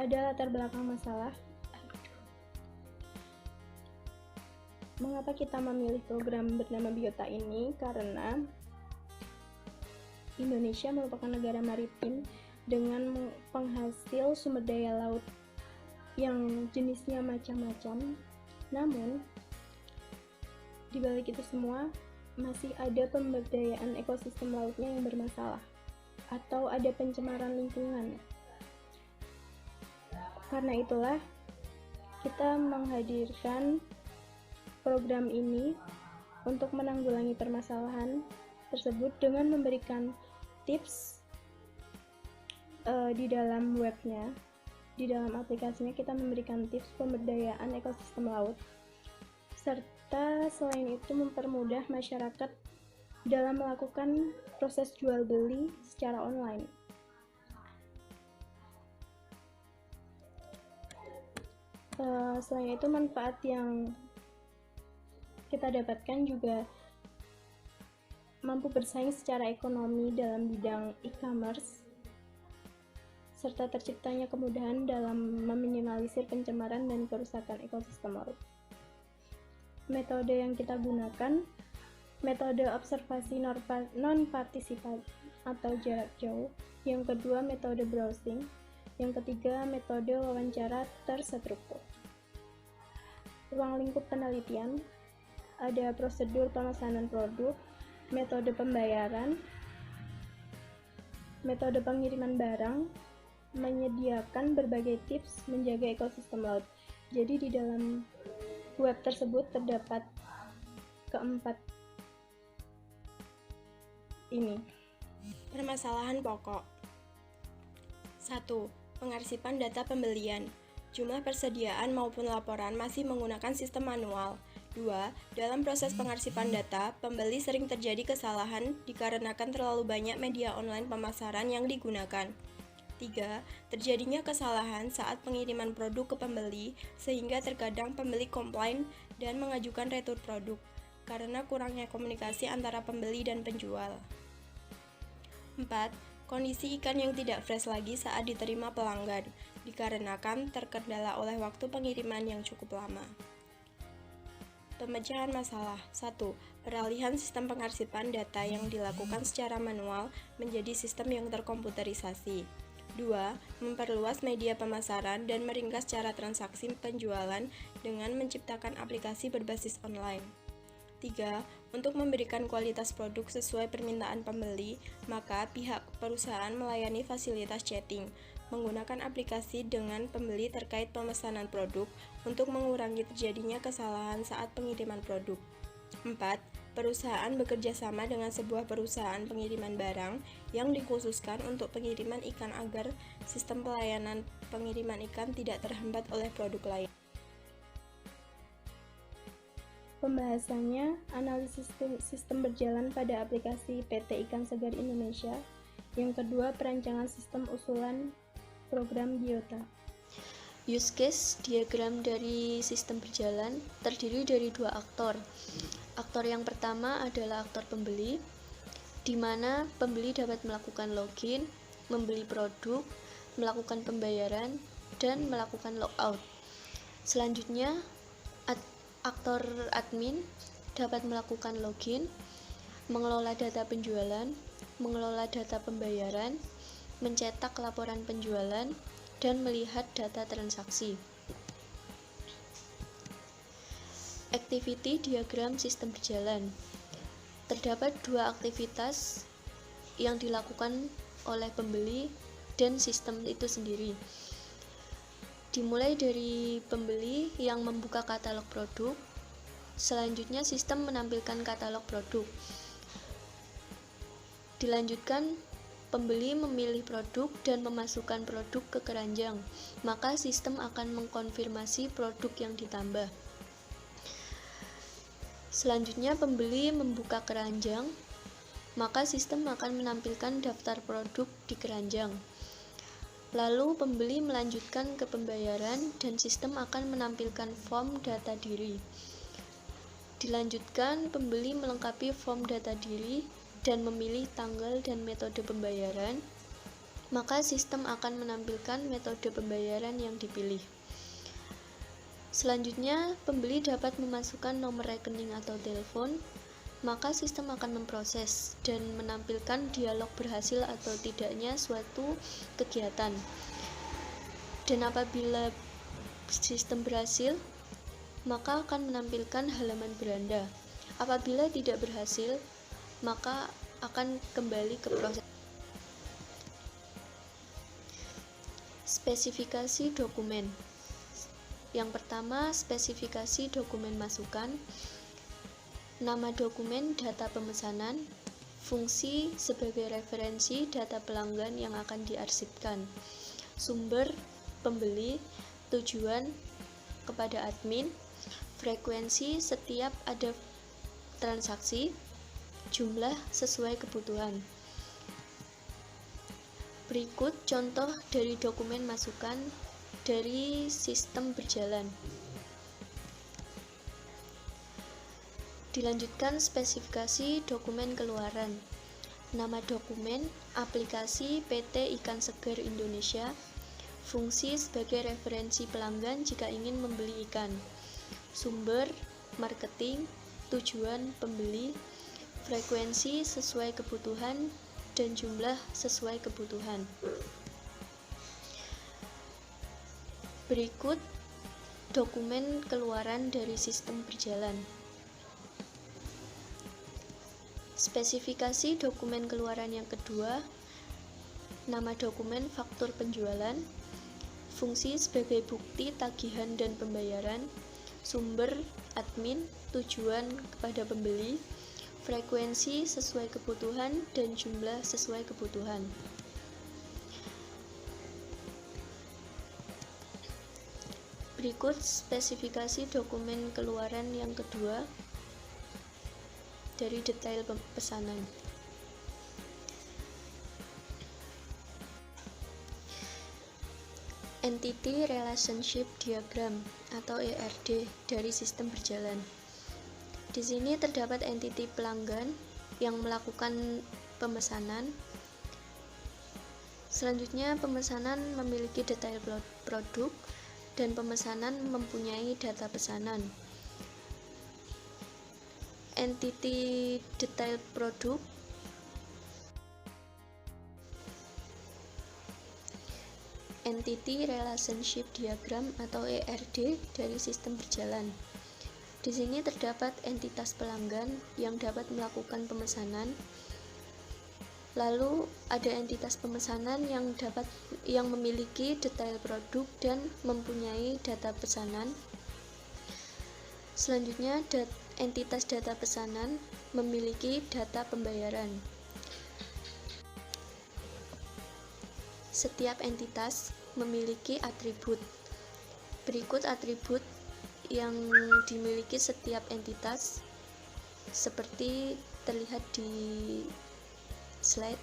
ada latar belakang masalah. Mengapa kita memilih program bernama Biota ini? Karena Indonesia merupakan negara maritim dengan penghasil sumber daya laut yang jenisnya macam-macam. Namun, di balik itu semua, masih ada pemberdayaan ekosistem lautnya yang bermasalah, atau ada pencemaran lingkungan. Karena itulah, kita menghadirkan program ini untuk menanggulangi permasalahan tersebut dengan memberikan tips di dalam webnya. Di dalam aplikasinya kita memberikan tips pemberdayaan ekosistem laut, serta selain itu mempermudah masyarakat dalam melakukan proses jual beli secara online. Selain itu, manfaat yang kita dapatkan juga mampu bersaing secara ekonomi dalam bidang e-commerce, serta terciptanya kemudahan dalam meminimalisir pencemaran dan kerusakan ekosistem laut. Metode yang kita gunakan, metode observasi non-partisipatif atau jarak jauh. Yang kedua, metode browsing. Yang ketiga, metode wawancara terstruktur. Ruang lingkup penelitian, ada prosedur pemesanan produk, metode pembayaran, metode pengiriman barang, menyediakan berbagai tips menjaga ekosistem laut. Jadi di dalam web tersebut terdapat keempat ini. Permasalahan pokok. 1. Pengarsipan data pembelian. Jumlah persediaan maupun laporan masih menggunakan sistem manual. 2. Dalam proses pengarsipan data, pembeli sering terjadi kesalahan dikarenakan terlalu banyak media online pemasaran yang digunakan. 3. Terjadinya kesalahan saat pengiriman produk ke pembeli, sehingga terkadang pembeli komplain dan mengajukan retur produk, karena kurangnya komunikasi antara pembeli dan penjual. 4. Kondisi ikan yang tidak fresh lagi saat diterima pelanggan, dikarenakan terkendala oleh waktu pengiriman yang cukup lama. Pemecahan masalah. 1. Peralihan sistem pengarsipan data yang dilakukan secara manual menjadi sistem yang terkomputerisasi. 2. Memperluas media pemasaran dan meringkas cara transaksi penjualan dengan menciptakan aplikasi berbasis online. 3. Untuk memberikan kualitas produk sesuai permintaan pembeli, maka pihak perusahaan melayani fasilitas chatting menggunakan aplikasi dengan pembeli terkait pemesanan produk untuk mengurangi terjadinya kesalahan saat pengiriman produk. 4. Perusahaan bekerja sama dengan sebuah perusahaan pengiriman barang yang dikhususkan untuk pengiriman ikan agar sistem pelayanan pengiriman ikan tidak terhambat oleh produk lain. Pembahasannya, analisis sistem berjalan pada aplikasi PT Ikan Segar Indonesia. Yang kedua, perancangan sistem usulan program Biota. Use case diagram dari sistem berjalan terdiri dari dua aktor. Aktor yang pertama adalah aktor pembeli, di mana pembeli dapat melakukan login, membeli produk, melakukan pembayaran, dan melakukan logout. Selanjutnya, aktor admin dapat melakukan login, mengelola data penjualan, mengelola data pembayaran, mencetak laporan penjualan, dan melihat data transaksi. Activity diagram sistem berjalan. Terdapat dua aktivitas yang dilakukan oleh pembeli dan sistem itu sendiri. Dimulai dari pembeli yang membuka katalog produk, selanjutnya sistem menampilkan katalog produk. Dilanjutkan, pembeli memilih produk dan memasukkan produk ke keranjang, maka sistem akan mengkonfirmasi produk yang ditambah. Selanjutnya, pembeli membuka keranjang, maka sistem akan menampilkan daftar produk di keranjang. Lalu, pembeli melanjutkan ke pembayaran dan sistem akan menampilkan form data diri. Dilanjutkan, pembeli melengkapi form data diri dan memilih tanggal dan metode pembayaran. maka sistem akan menampilkan metode pembayaran yang dipilih. Selanjutnya, pembeli dapat memasukkan nomor rekening atau telepon, maka sistem akan memproses dan menampilkan dialog berhasil atau tidaknya suatu kegiatan. Dan apabila sistem berhasil, maka akan menampilkan halaman beranda. Apabila tidak berhasil, maka akan kembali ke proses. Spesifikasi dokumen. Yang pertama, spesifikasi dokumen masukan. Nama dokumen data pemesanan, fungsi sebagai referensi data pelanggan yang akan diarsipkan, sumber pembeli, tujuan kepada admin, frekuensi setiap ada transaksi, jumlah sesuai kebutuhan. Berikut contoh dari dokumen masukan dari sistem berjalan. Dilanjutkan spesifikasi dokumen keluaran. Nama dokumen, aplikasi PT Ikan Segar Indonesia, fungsi sebagai referensi pelanggan jika ingin membeli ikan, sumber, marketing, tujuan pembeli, frekuensi sesuai kebutuhan, dan jumlah sesuai kebutuhan. Berikut dokumen keluaran dari sistem berjalan. Spesifikasi dokumen keluaran yang kedua, nama dokumen faktur penjualan, fungsi sebagai bukti tagihan dan pembayaran, sumber admin, tujuan kepada pembeli, frekuensi sesuai kebutuhan, dan jumlah sesuai kebutuhan. Berikut spesifikasi dokumen keluaran yang kedua dari detail pesanan. Entity Relationship Diagram atau ERD dari sistem berjalan. Di sini terdapat entiti pelanggan yang melakukan pemesanan. Selanjutnya, pemesanan memiliki detail produk dan pemesanan mempunyai data pesanan. Entiti detail produk Entity Relationship Diagram atau ERD dari sistem berjalan. Di sini terdapat entitas pelanggan yang dapat melakukan pemesanan. Lalu ada entitas pemesanan yang memiliki detail produk dan mempunyai data pesanan. Selanjutnya, entitas data pesanan memiliki data pembayaran. Setiap entitas memiliki atribut. Berikut atribut yang dimiliki setiap entitas seperti terlihat di slide.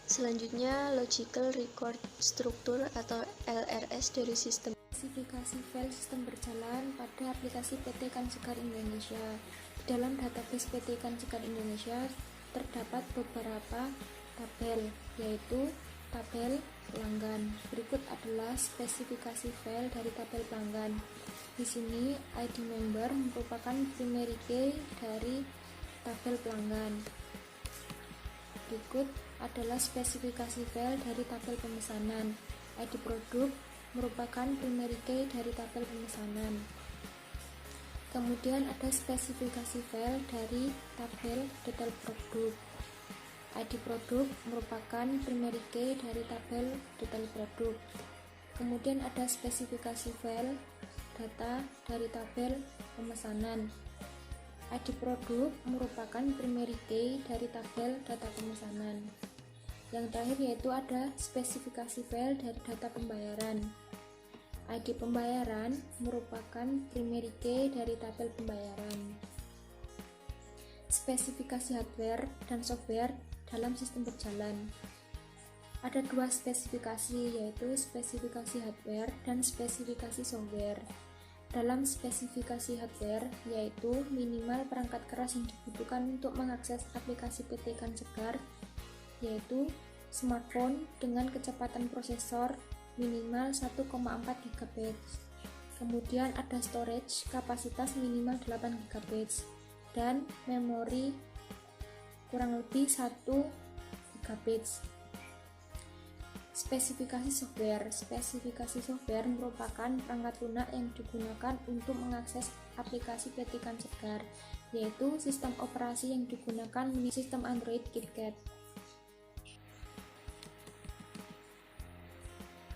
Selanjutnya, Logical Record Structure atau LRS dari sistem. Spesifikasi file sistem berjalan pada aplikasi PT Ikan Segar Indonesia. Dalam database PT Ikan Segar Indonesia terdapat beberapa tabel, yaitu tabel pelanggan. Berikut adalah spesifikasi file dari tabel pelanggan. Di sini ID member merupakan primary key dari tabel pelanggan. Berikut adalah spesifikasi file dari tabel pemesanan. ID produk merupakan primary key dari tabel pemesanan. Kemudian ada spesifikasi file dari tabel detail produk. ID produk merupakan primary key dari tabel detail produk. Kemudian ada spesifikasi file data dari tabel pemesanan. ID produk merupakan primary key dari tabel data pemesanan. Yang terakhir yaitu ada spesifikasi file dari data pembayaran. ID pembayaran merupakan primary key dari tabel pembayaran. Spesifikasi hardware dan software dalam sistem berjalan. Ada dua spesifikasi, yaitu spesifikasi hardware dan spesifikasi software. Dalam spesifikasi hardware, yaitu minimal perangkat keras yang dibutuhkan untuk mengakses aplikasi PT Ikan Segar yaitu smartphone dengan kecepatan prosesor minimal 1,4 GB. Kemudian ada storage kapasitas minimal 8 GB dan memori kurang lebih 1 GB. Spesifikasi software merupakan perangkat lunak yang digunakan untuk mengakses aplikasi ketikan segar, yaitu sistem operasi yang digunakan sistem Android KitKat.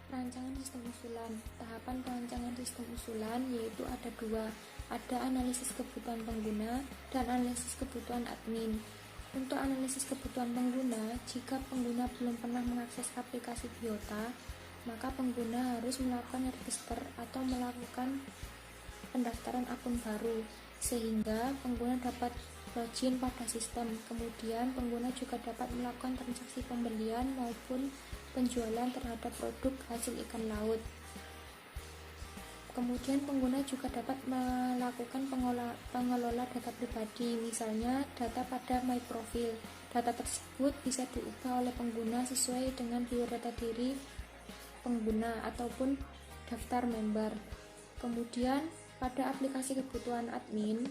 Perancangan sistem usulan. Tahapan perancangan sistem usulan yaitu ada dua, ada analisis kebutuhan pengguna dan analisis kebutuhan admin. Untuk analisis kebutuhan pengguna, jika pengguna belum pernah mengakses aplikasi Biota, maka pengguna harus melakukan register atau melakukan pendaftaran akun baru, sehingga pengguna dapat login pada sistem. Kemudian, pengguna juga dapat melakukan transaksi pembelian maupun penjualan terhadap produk hasil ikan laut. Kemudian pengguna juga dapat melakukan pengelola data pribadi, misalnya data pada My Profile. Data tersebut bisa diubah oleh pengguna sesuai dengan biodata diri pengguna ataupun daftar member. Kemudian pada aplikasi kebutuhan admin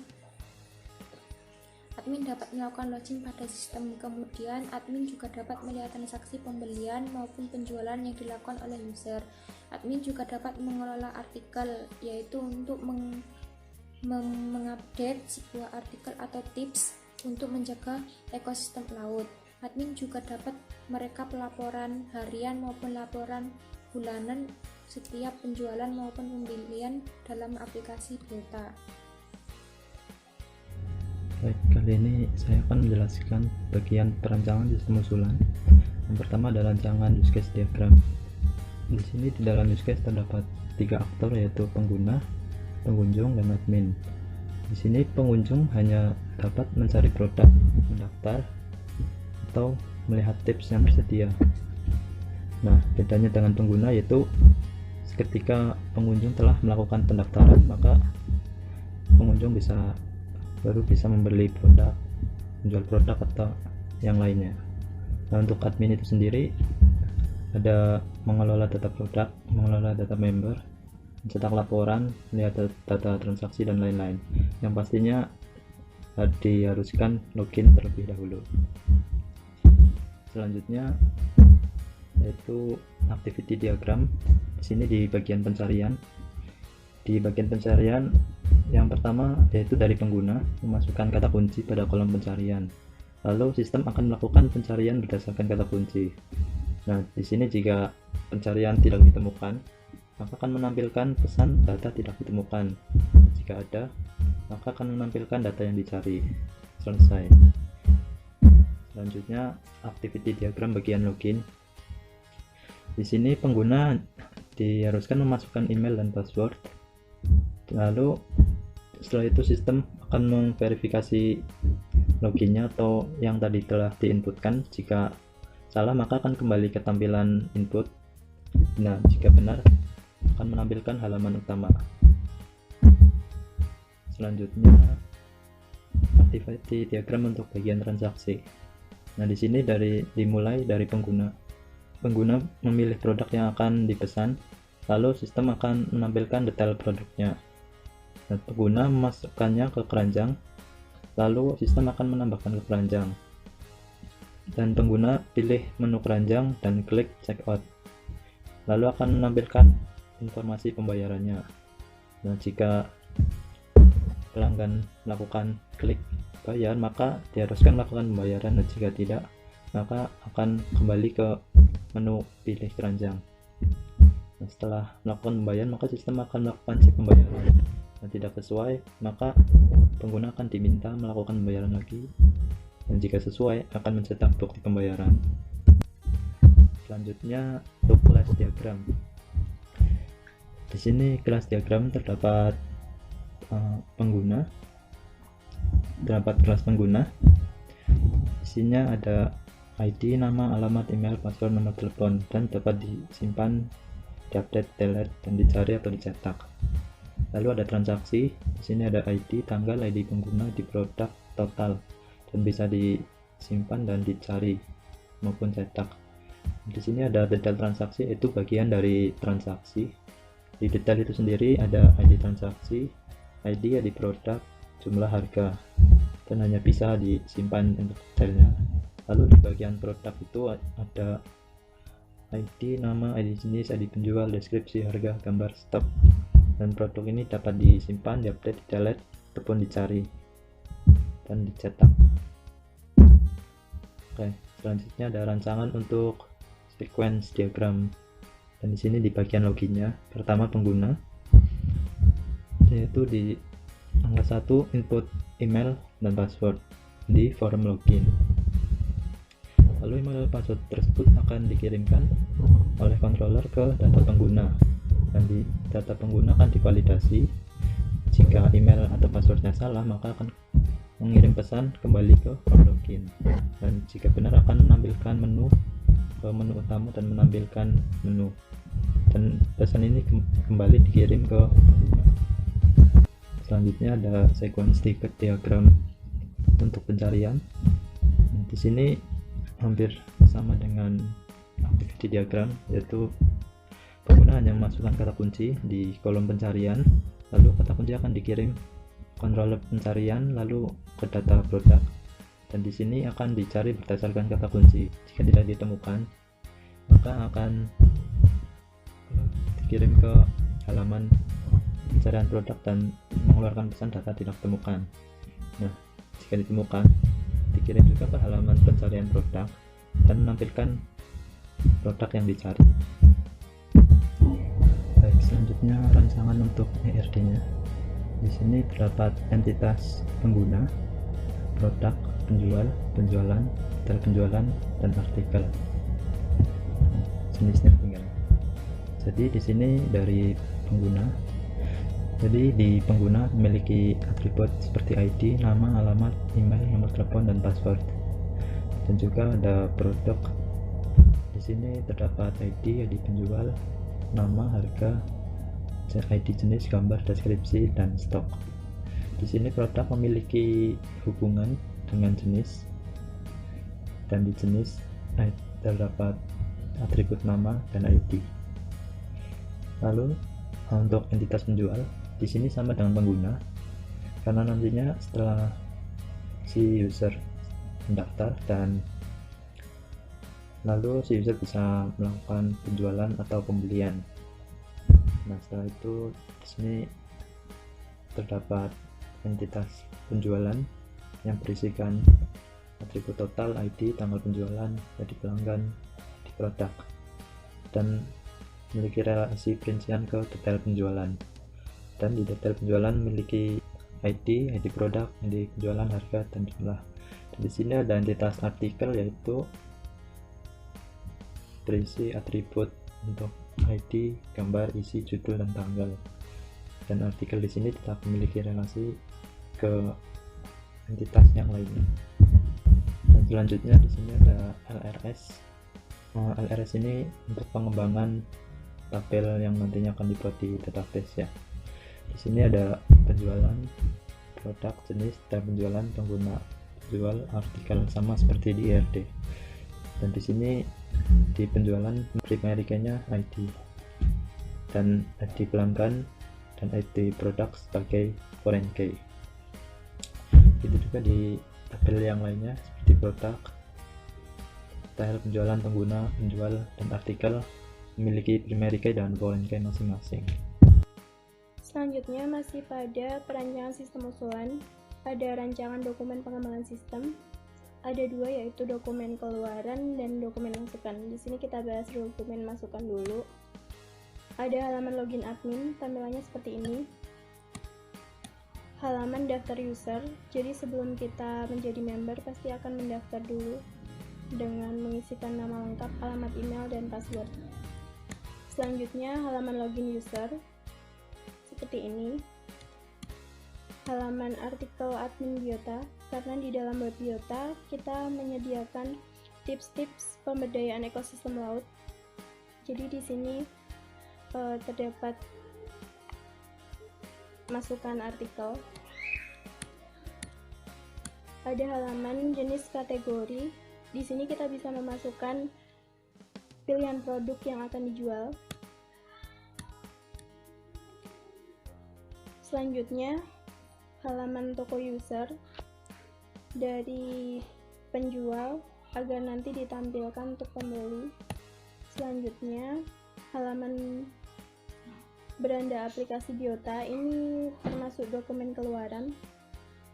dapat melakukan login pada sistem. Kemudian admin juga dapat melihat transaksi pembelian maupun penjualan yang dilakukan oleh user. Admin juga dapat mengelola artikel, yaitu untuk mengupdate sebuah artikel atau tips untuk menjaga ekosistem laut. Admin juga dapat merekap laporan harian maupun laporan bulanan setiap penjualan maupun pembelian dalam aplikasi Biota. Baik, kali ini saya akan menjelaskan bagian perancangan sistem usulan. Yang pertama adalah rancangan use case diagram. Di sini di dalam use case terdapat 3 aktor, yaitu pengguna, pengunjung, dan admin. Di sini pengunjung hanya dapat mencari produk, mendaftar, atau melihat tips yang tersedia. Nah, bedanya dengan pengguna yaitu ketika pengunjung telah melakukan pendaftaran, maka pengunjung baru bisa membeli produk, menjual produk, atau yang lainnya. Nah, untuk admin itu sendiri ada mengelola data produk, mengelola data member, mencetak laporan, melihat data transaksi, dan lain-lain. Yang pastinya diharuskan login terlebih dahulu. Selanjutnya yaitu activity diagram. Di sini di bagian pencarian. Di bagian pencarian yang pertama yaitu dari pengguna memasukkan kata kunci pada kolom pencarian. Lalu sistem akan melakukan pencarian berdasarkan kata kunci. Nah, di sini jika pencarian tidak ditemukan, maka akan menampilkan pesan data tidak ditemukan. Jika ada, maka akan menampilkan data yang dicari. Selesai. Selanjutnya activity diagram bagian login. Di sini pengguna diharuskan memasukkan email dan password. Lalu setelah itu sistem akan memverifikasi loginnya atau yang tadi telah diinputkan. Jika salah, maka akan kembali ke tampilan input. Nah, jika benar, akan menampilkan halaman utama. Selanjutnya activity diagram untuk bagian transaksi. Nah, di sini dimulai dari pengguna. Pengguna memilih produk yang akan dipesan, lalu sistem akan menampilkan detail produknya. Dan pengguna memasukkannya ke keranjang, lalu sistem akan menambahkan ke keranjang. Dan pengguna pilih menu keranjang dan klik checkout, lalu akan menampilkan informasi pembayarannya. Nah, jika pelanggan melakukan klik bayar, maka diharuskan melakukan pembayaran, dan jika tidak, maka akan kembali ke menu pilih keranjang. Nah, setelah melakukan pembayaran, maka sistem akan melakukan cek pembayaran. Nah, tidak sesuai, maka pengguna akan diminta melakukan pembayaran lagi, dan jika sesuai akan mencetak bukti pembayaran. Selanjutnya untuk kelas diagram. Di sini kelas diagram terdapat pengguna, terdapat kelas pengguna. Isinya ada ID, nama, alamat, email, password, nomor telepon, dan dapat disimpan, diupdate, delete, dan dicari atau dicetak. Lalu ada transaksi. Di sini ada ID, tanggal, ID pengguna, di produk, total, dan bisa disimpan dan dicari. maupun cetak. Di sini ada detail transaksi, itu bagian dari transaksi. Di detail itu sendiri ada ID transaksi, ID produk, jumlah harga, dan hanya bisa disimpan untuk detailnya. Lalu di bagian produk itu ada ID nama, ID jenis, ID penjual, deskripsi, harga, gambar, stok. Dan produk ini dapat disimpan, diupdate, di-delete, ataupun dicari dan dicetak. Oke, selanjutnya ada rancangan untuk sequence diagram. Dan di sini di bagian loginnya, pertama pengguna, yaitu di angka 1 input email dan password di form login. Lalu email password tersebut akan dikirimkan oleh controller ke data pengguna, dan di data pengguna akan divalidasi. Jika email atau passwordnya salah, maka akan mengirim pesan kembali ke form login, dan jika benar akan menampilkan menu ke menu utama dan menampilkan menu, dan pesan ini kembali dikirim ke pengguna. Selanjutnya ada sequence ticket diagram untuk pencarian. Nah, di sini hampir sama dengan activity diagram, yaitu pengguna hanya memasukkan kata kunci di kolom pencarian, lalu kata kunci akan dikirim controller pencarian lalu ke data produk, dan di sini akan dicari berdasarkan kata kunci. Jika tidak ditemukan, maka akan dikirim ke halaman pencarian produk dan mengeluarkan pesan data tidak ditemukan. Nah, jika ditemukan, dikirim juga ke halaman pencarian produk dan menampilkan produk yang dicari. Baik, selanjutnya rancangan untuk ERD-nya. Di sini terdapat entitas pengguna, produk, penjual, penjualan, detail penjualan, dan artikel. Jenisnya tinggal. Jadi di sini dari pengguna. Jadi di pengguna memiliki atribut seperti ID, nama, alamat, email, nomor telepon, dan password. Dan juga ada produk. Di sini terdapat ID penjual, nama, harga, ID jenis, gambar, deskripsi, dan stok. Di sini produk memiliki hubungan dengan jenis, dan di jenis terdapat atribut nama dan ID. Lalu untuk entitas penjual, di sini sama dengan pengguna, karena nantinya setelah si user mendaftar dan lalu si user bisa melakukan penjualan atau pembelian. Nah, setelah itu di sini terdapat entitas penjualan yang berisikan atribut total, ID, tanggal penjualan, jadi pelanggan, di produk, dan memiliki relasi perincian ke detail penjualan. Dan di detail penjualan memiliki ID produk, ID penjualan, harga, dan jumlah. Dan di sini ada entitas artikel, yaitu berisi atribut untuk ID, gambar, isi, judul, dan tanggal. Dan artikel di sini tetap memiliki relasi ke entitas yang lainnya. Dan selanjutnya di sini ada LRS. LRS ini untuk pengembangan tabel yang nantinya akan dibuat di database ya. Di sini ada penjualan, produk, jenis, dan penjualan, pengguna, penjual, artikel, sama seperti di ERD. Dan di sini di penjualan primary key-nya ID, dan ID pelanggan dan ID produk sebagai foreign key. Itu juga di tabel yang lainnya seperti produk, detail penjualan, pengguna, penjual, dan artikel memiliki primary key dan foreign key masing-masing. Selanjutnya masih pada perancangan sistem usulan, ada rancangan dokumen pengembangan sistem. Ada dua, yaitu dokumen keluaran dan dokumen masukan. Di sini kita bahas dokumen masukan dulu. Ada halaman login admin, tampilannya seperti ini. Halaman daftar user, jadi sebelum kita menjadi member pasti akan mendaftar dulu dengan mengisikan nama lengkap, alamat email, dan password. Selanjutnya halaman login user seperti ini. Halaman artikel admin biota, karena di dalam web biota kita menyediakan tips-tips pemberdayaan ekosistem laut. Jadi di sini terdapat masukan artikel. Ada halaman jenis kategori, Di sini kita bisa memasukkan pilihan produk yang akan dijual. Selanjutnya, halaman toko user dari penjual agar nanti ditampilkan untuk pembeli. Selanjutnya, halaman beranda aplikasi Biota, ini termasuk dokumen keluaran.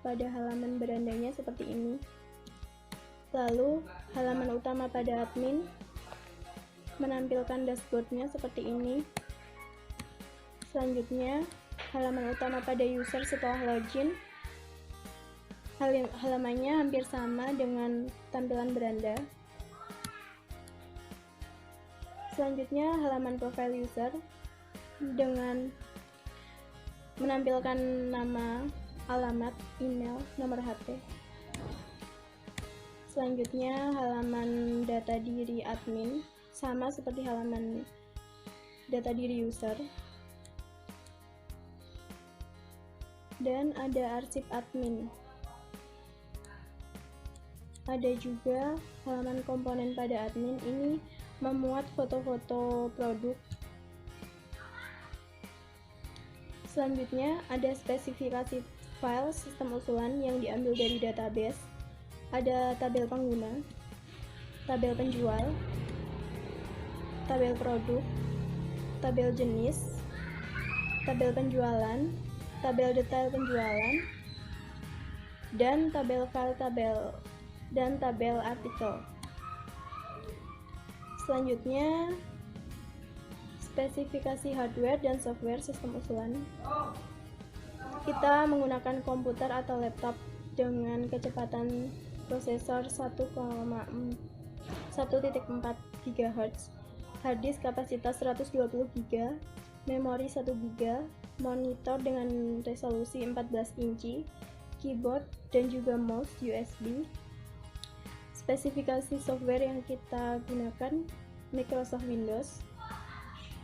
Pada halaman berandanya seperti ini. Lalu, halaman utama pada admin menampilkan dashboardnya seperti ini. Selanjutnya, halaman utama pada user setelah login. Halamannya hampir sama dengan tampilan beranda. Selanjutnya, halaman profile user dengan menampilkan nama, alamat, email, nomor HP. Selanjutnya, halaman data diri admin sama seperti halaman data diri user. Dan ada arsip admin. Ada juga halaman komponen pada admin, ini memuat foto-foto produk. Selanjutnya ada spesifikasi file sistem usulan yang diambil dari database. Ada tabel pengguna, tabel penjual, tabel produk, tabel jenis, tabel penjualan, tabel detail penjualan, dan tabel file dan tabel artikel. Selanjutnya, spesifikasi hardware dan software sistem usulan. Kita menggunakan komputer atau laptop dengan kecepatan prosesor 1,4 GHz, harddisk kapasitas 120 GB, memori 1 GB, monitor dengan resolusi 14 inci, keyboard dan juga mouse USB. Spesifikasi software yang kita gunakan Microsoft Windows.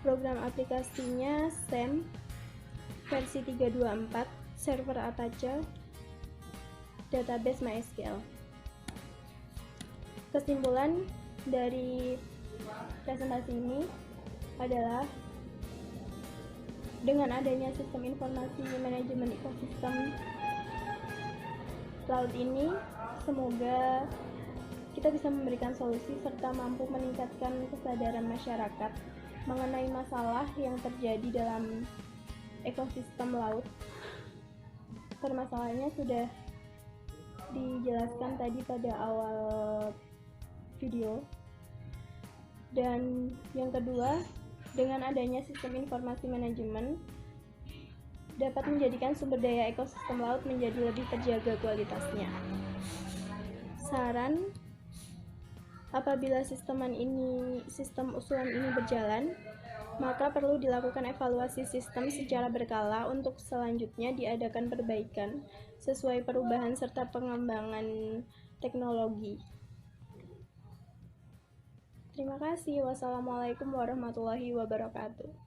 Program aplikasinya SAM versi 324, server Apache, database MySQL. Kesimpulan dari presentasi ini adalah dengan adanya sistem informasi manajemen ekosistem cloud ini, semoga kita bisa memberikan solusi serta mampu meningkatkan kesadaran masyarakat mengenai masalah yang terjadi dalam ekosistem laut. Permasalahannya sudah dijelaskan tadi pada awal video. Dan yang kedua, dengan adanya sistem informasi manajemen dapat menjadikan sumber daya ekosistem laut menjadi lebih terjaga kualitasnya. Saran, apabila sistem usulan ini berjalan, maka perlu dilakukan evaluasi sistem secara berkala untuk selanjutnya diadakan perbaikan sesuai perubahan serta pengembangan teknologi. Terima kasih. Wassalamualaikum warahmatullahi wabarakatuh.